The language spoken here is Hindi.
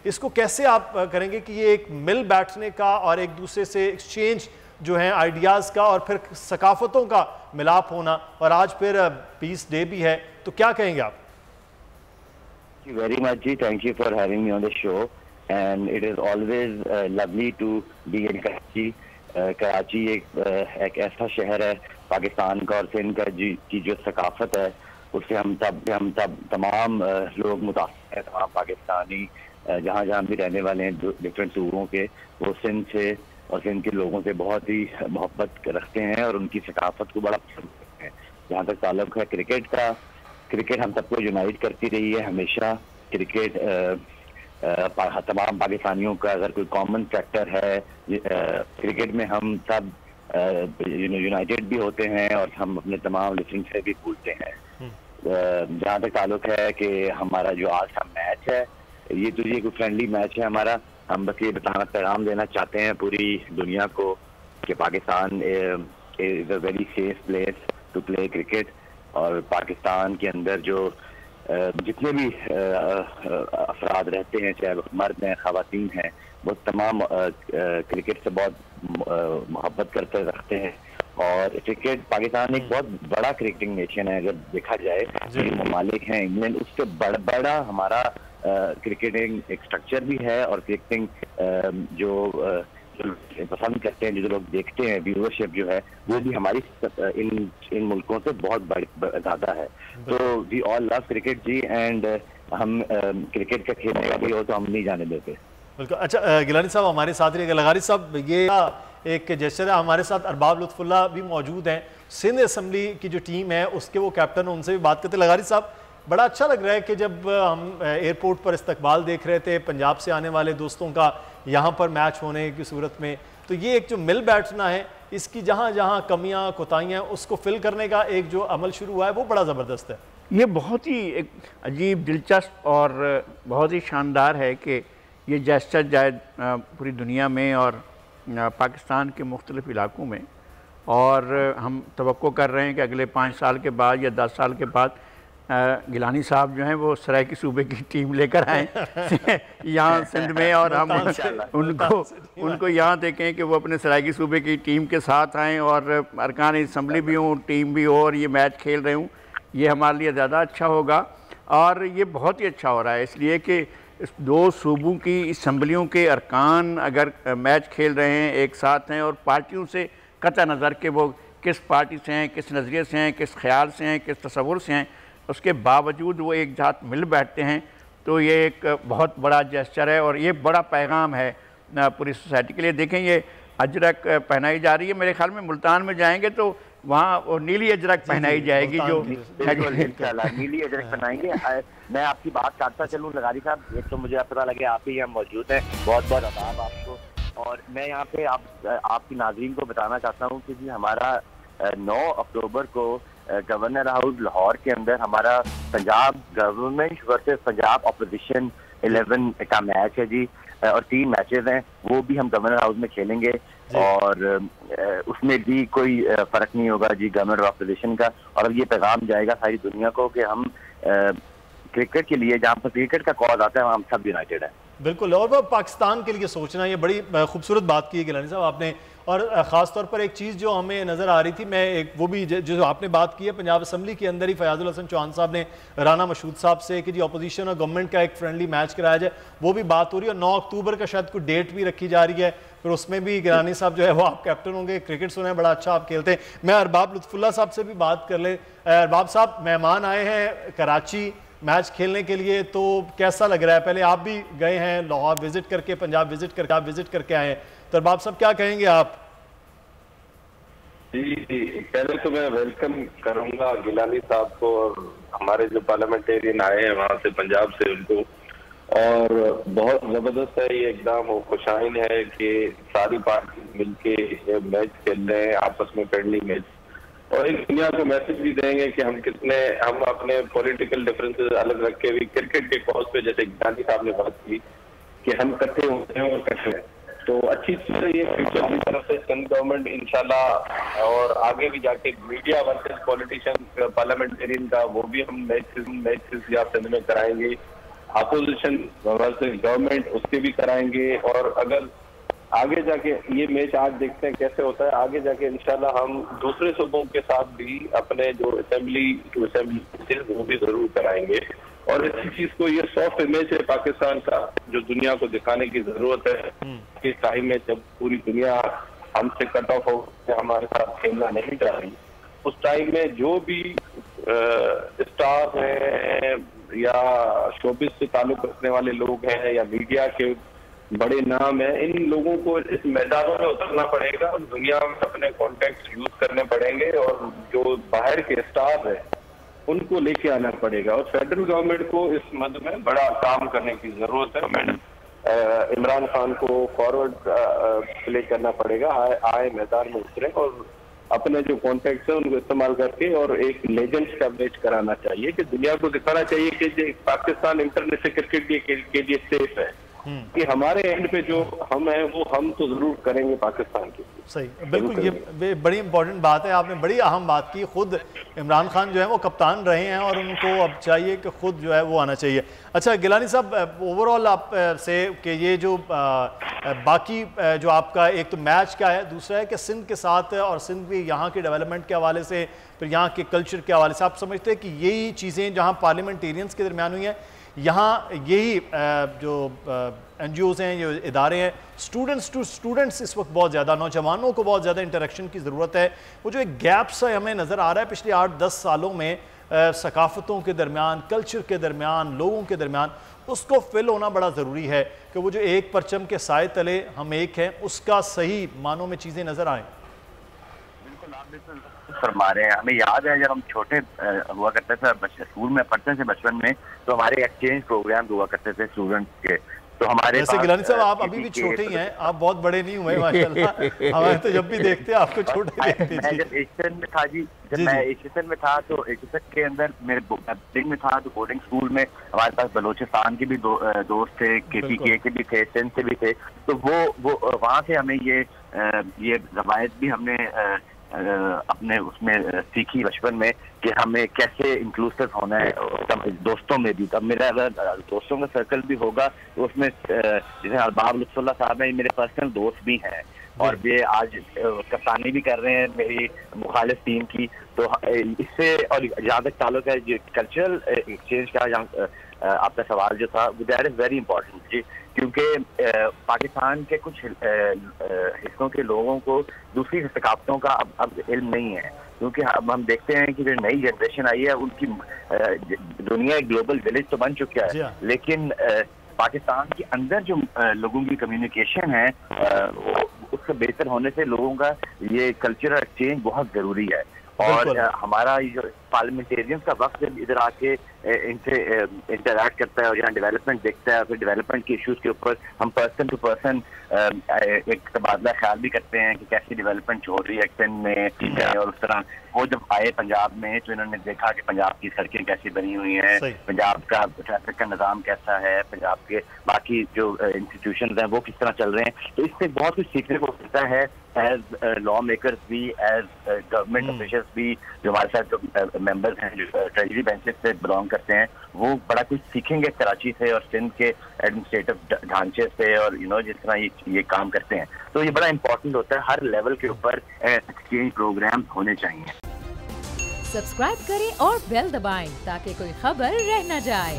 इसको कैसे आप करेंगे कि ये एक मिल बैठने का और एक दूसरे से एक्सचेंज जो है आइडियाज़ का और फिर सकाफतों का मिलाप होना, और आज फिर पीस डे भी है, तो क्या कहेंगे आप? Very much ji, thank you for having me on the show and it is always lovely to be in Karachi. Karachi एक ऐसा शहर है पाकिस्तान का और सिंध का की जो सकाफत है उससे हम तमाम लोग मुतासिर हैं, तमाम पाकिस्तानी जहाँ जहाँ भी रहने वाले हैं डिफरेंट सूबों के, वो सिंध से और सिंध के लोगों से बहुत ही मोहब्बत रखते हैं और उनकी सकाफत को बड़ा पसंद करते हैं। जहाँ तक ताल्लुक है क्रिकेट का, क्रिकेट हम सबको यूनाइट करती रही है हमेशा। क्रिकेट तमाम पाकिस्तानियों का अगर कोई कॉमन फैक्टर है, क्रिकेट में हम सब यूनाइटेड भी होते हैं और हम अपने तमाम डिफरेंस से भी भूलते हैं। जहाँ तक ताल्लुक है कि हमारा जो आज का मैच है ये तो ये कोई फ्रेंडली मैच है हमारा। हम बस ये बताना पैगाम देना चाहते हैं पूरी दुनिया को कि Pakistan is a very safe place to play cricket, और पाकिस्तान के अंदर जो जितने भी अफराद रहते हैं, चाहे मर्द हैं ख़वातीन हैं, वो तमाम क्रिकेट से बहुत मोहब्बत करते रखते हैं। और क्रिकेट पाकिस्तान एक बहुत बड़ा क्रिकेटिंग नेशन है। अगर देखा जाए जो ममालिक हैं इंग्लैंड, उससे बड़ा हमारा क्रिकेटिंग एक स्ट्रक्चर भी है और क्रिकेटिंग जो पसंद करते हैं, जो लोग देखते हैं, व्यूअरशिप जो है वो भी हमारी इन मुल्कों से बहुत ज़्यादा है। तो वी ऑल लव क्रिकेट जी, एंड हम क्रिकेट का खेलने का भी हो तो हम नहीं जाने देते। बिल्कुल। अच्छा गिलानी साहब हमारे साथ रहिएगा। लगारी साहब, ये एक जेस्चर है, हमारे साथ अरबाब लुत्फुल्लाह भी मौजूद हैं, सिंध असम्बली की जो टीम है उसके वो कैप्टन, उनसे भी बात करते हैं। लगारी साहब, बड़ा अच्छा लग रहा है कि जब हम एयरपोर्ट पर इस्तकबाल देख रहे थे पंजाब से आने वाले दोस्तों का यहाँ पर मैच होने की सूरत में, तो ये एक जो मिल बैठना है, इसकी जहाँ जहाँ कमियाँ कोताहियाँ उसको फिल करने का एक जो अमल शुरू हुआ है वो बड़ा ज़बरदस्त है। ये बहुत ही एक अजीब, दिलचस्प और बहुत ही शानदार है कि ये जेस्चर जाए पूरी दुनिया में और पाकिस्तान के मुख्तलिफ़ इलाकों में, और हम तवक्को कर रहे हैं कि अगले 5 साल के बाद या 10 साल के बाद गिलानी साहब जो हैं वो सराइकी सूबे की टीम लेकर आएँ यहाँ सिंध में, और हम उनको यहाँ देखें कि वो अपने सराइकी सूबे की टीम के साथ आएँ और अरकान असम्बली भी हों, टीम भी हो और ये मैच खेल रहे हूँ। ये हमारे लिए ज़्यादा अच्छा होगा और ये बहुत ही अच्छा हो रहा है, इसलिए कि इस 2 सूबों की असम्बलियों के अरकान अगर मैच खेल रहे हैं, एक साथ हैं और पार्टियों से कतई नज़र के वो किस पार्टी से हैं, किस नज़रिए से हैं, किस ख्याल से हैं, किस तसव्वुर से हैं, उसके बावजूद वो एक साथ मिल बैठते हैं, तो ये एक बहुत बड़ा जेस्चर है और ये बड़ा पैगाम है पूरी सोसाइटी के लिए। देखें ये अजरक पहनाई जा रही है, मेरे ख्याल में मुल्तान में जाएंगे तो वहाँ वो नीली अजरक पहनाई जाएगी, जो नीली अजरक पहनाएंगे। मैं आपकी बात काटता चलूँ लगारी साहब, एक तो मुझे पता लगे आप ही यहाँ मौजूद हैं, बहुत बहुत आदाब आपको। और मैं यहाँ पे आपकी नाज़रीन को बताना चाहता हूँ कि हमारा 9 अक्टूबर को गवर्नर हाउस लाहौर के अंदर हमारा Punjab government versus Punjab opposition 11 का मैच है जी, और 3 मैचेस हैं, वो भी हम गवर्नर हाउस में खेलेंगे और उसमें भी कोई फर्क नहीं होगा जी गवर्नर अपोजिशन का। और ये पैगाम जाएगा सारी दुनिया को कि हम क्रिकेट के लिए, जहाँ पर क्रिकेट का कॉज आता है हम सब यूनाइटेड हैं। बिल्कुल, और वो पाकिस्तान के लिए सोचना, ये बड़ी खूबसूरत बात की है गिलानी साहब आपने। और ख़ास तौर पर एक चीज़ जो हमें नज़र आ रही थी, मैं एक वो भी जो आपने बात की है, पंजाब असम्बली के अंदर ही फयाजुल हसन चौहान साहब ने राना मशहूद साहब से कि जी अपोजिशन और गवर्नमेंट का एक फ्रेंडली मैच कराया जाए, वो भी बात हो रही है। और 9 अक्टूबर का शायद कोई डेट भी रखी जा रही है, फिर उसमें भी गिलानी साहब जो है वो आप कैप्टन होंगे। क्रिकेट सुना है, बड़ा अच्छा आप खेलते हैं। मैं अरबाब लुत्फुल्लाह साहब से भी बात कर ले। अरबाब साहब, मेहमान आए हैं कराची मैच खेलने के लिए, तो कैसा लग रहा है? पहले आप भी गए हैं लाहौर विजिट करके, पंजाब विजिट करके, आप विजिट करके आए हैं, तो अरबाब साहब क्या कहेंगे आप? जी जी, पहले तो मैं वेलकम करूंगा गिलानी साहब को और हमारे जो पार्लियामेंटेरियन आए हैं वहां से पंजाब से, उनको। और बहुत जबरदस्त है ये, एकदम खुशाइन है कि सारी पार्टी मिलके मैच खेल रहे हैं आपस में, फ्रेंडली मैच, और एक दुनिया को मैसेज भी देंगे कि हम अपने पॉलिटिकल डिफरेंसेस अलग रख के भी क्रिकेट के कॉज पे, जैसे गिलानी साहब ने बात की कि हम इकट्ठे होते हैं और इकट्ठे हैं, तो अच्छी चीज है ये फ्यूचर की तरफ से सिंध गवर्नमेंट इंशाल्लाह। और आगे भी जाके मीडिया वर्सेस पॉलिटिशियन पार्लियामेंटेरियन का वो भी हम मैचेस या सिंध में कराएंगे। अपोजिशन वर्सेस गवर्नमेंट उसके भी कराएंगे। और अगर आगे जाके ये मैच आज देखते हैं कैसे होता है, आगे जाके इंशाल्लाह हम दूसरे सूबों के साथ भी अपने जो असेंबली टू असेंबली वो भी जरूर कराएंगे। और इसी चीज को, ये सॉफ्ट इमेज है पाकिस्तान का जो दुनिया को दिखाने की जरूरत है कि टाइम में जब पूरी दुनिया हमसे कट ऑफ हो, हमारे साथ खेलना नहीं चाह रही, उस टाइम में जो भी स्टार हैं या शोबिस से ताल्लुक रखने वाले लोग हैं या मीडिया के बड़े नाम है, इन लोगों को इस मैदानों में उतरना पड़ेगा और दुनिया में अपने कॉन्टेक्ट यूज करने पड़ेंगे और जो बाहर के स्टार है उनको लेके आना पड़ेगा। और फेडरल गवर्नमेंट को इस मद में बड़ा काम करने की जरूरत है। मैडम इमरान खान को फॉरवर्ड प्ले करना पड़ेगा, आए मैदान में उतरे और अपने जो कॉन्टेक्ट है उनको इस्तेमाल करके और एक लेजेंड्स का मैच कराना चाहिए कि दुनिया को दिखाना चाहिए कि पाकिस्तान इंटरनेशनल क्रिकेट के लिए सेफ है, कि हमारे एंड पे जो हम हैं वो हम तो जरूर करेंगे पाकिस्तान के लिए। सही, बिल्कुल, ये बड़ी इंपॉर्टेंट बात है, आपने बड़ी अहम बात की। खुद इमरान खान जो है वो कप्तान रहे हैं और उनको अब चाहिए कि खुद जो है वो आना चाहिए। अच्छा गिलानी साहब, ओवरऑल आप से कि ये जो बाकी जो आपका एक तो मैच क्या है, दूसरा है कि सिंध के साथ और सिंध भी यहाँ के डेवलपमेंट के हवाले से, फिर यहाँ के कल्चर के हवाले से, आप समझते हैं कि यही चीज़ें जहाँ पार्लियामेंटेरियंस के दरमियान हुई हैं, यहाँ यही जो NGOs हैं, ये इदारे हैं, स्टूडेंट्स टू स्टूडेंट्स इस वक्त बहुत ज़्यादा, नौजवानों को बहुत ज़्यादा इंटरेक्शन की ज़रूरत है। वो जो एक गैप सा हमें नज़र आ रहा है पिछले 8-10 सालों में सकाफ़तों के दरमियान, कल्चर के दरमियान, लोगों के दरमियान, उसको फिल होना बड़ा ज़रूरी है कि वो जो एक परचम के साए तले हम एक हैं, उसका सही मानों में चीज़ें नज़र आएँ। बिल्कुल, आप बिल्कुल फरमा रहे हैं। हमें याद है जब हम छोटे हुआ करते थे, स्कूल में पढ़ते थे बचपन में, तो हमारे एक्सचेंज प्रोग्राम हुआ करते थे स्टूडेंट्स के। तो हमारे वैसे गिलानी साहब आप अभी भी छोटे ही हैं, आप बहुत बड़े नहीं हुए माशाल्लाह। हमारे तो जब भी देखते हैं आपको छोटे देखते हैं। मैं जब एशियन में था जी, जब मैं एशियन में था तो एशियन के अंदर मेरे बोर्डिंग में था, तो बोर्डिंग स्कूल में हमारे पास बलोचिस्तान के भी दोस्त थे, KPK के भी थे, सिंध से भी थे। तो वो वहाँ से हमें ये रवायत भी हमने अपने उसमें सीखी बचपन में कि हमें कैसे इंक्लूसिव होना है दोस्तों में भी। तब मेरा अगर दोस्तों का सर्कल भी होगा तो उसमें जैसे अरबाब लुत्फुल्लाह साहब हैं, मेरे पर्सनल दोस्त भी हैं और वे आज कप्तानी भी कर रहे हैं मेरी मुखालिफ टीम की। तो इससे और जहाँ तक ताल्लुक है जो कल्चरल एक्सचेंज का, आपका सवाल जो था, दैट इज़ वेरी इंपॉर्टेंट जी, क्योंकि पाकिस्तान के कुछ हिस्सों के लोगों को दूसरी सकाफतों का अब इल्म नहीं है, क्योंकि अब हम देखते हैं कि जो नई जनरेशन आई है उनकी दुनिया एक ग्लोबल विलेज तो बन चुका है, लेकिन पाकिस्तान के अंदर जो लोगों की कम्युनिकेशन है उससे बेहतर होने से लोगों का ये कल्चरल एक्सचेंज बहुत ज़रूरी है। और हमारा ये जो पार्लियामेंटेरियंस का वक्त जब इधर आके इनसे इंटरैक्ट करता है और यहाँ डेवलपमेंट देखता है, फिर डेवलपमेंट के इश्यूज के ऊपर हम पर्सन टू पर्सन एक तबादला ख्याल भी करते हैं कि कैसी डेवलपमेंट हो रही है सिंध में। और उस तरह वो जब आए पंजाब में तो इन्होंने देखा कि पंजाब की सड़कें कैसी बनी हुई हैं, पंजाब का ट्रैफिक का निज़ाम कैसा है, पंजाब के बाकी जो इंस्टीट्यूशन हैं वो किस तरह चल रहे हैं। तो इससे बहुत कुछ सीखने को मिलता है एज लॉ मेकर्स भी, एज गवर्नमेंट ऑफिशियल्स भी, जो हमारे साथ जो मेंबर्स हैं जो ट्रेजरी बेंचेस से बिलोंग करते हैं, वो बड़ा कुछ सीखेंगे कराची से और सिंध के एडमिनिस्ट्रेटिव ढांचे से, और जिस तरह ये काम करते हैं। तो ये बड़ा इंपॉर्टेंट होता है, हर लेवल के ऊपर एक्सचेंज प्रोग्राम होने चाहिए। सब्सक्राइब करें और बेल दबाएं ताकि कोई खबर रह न जाए।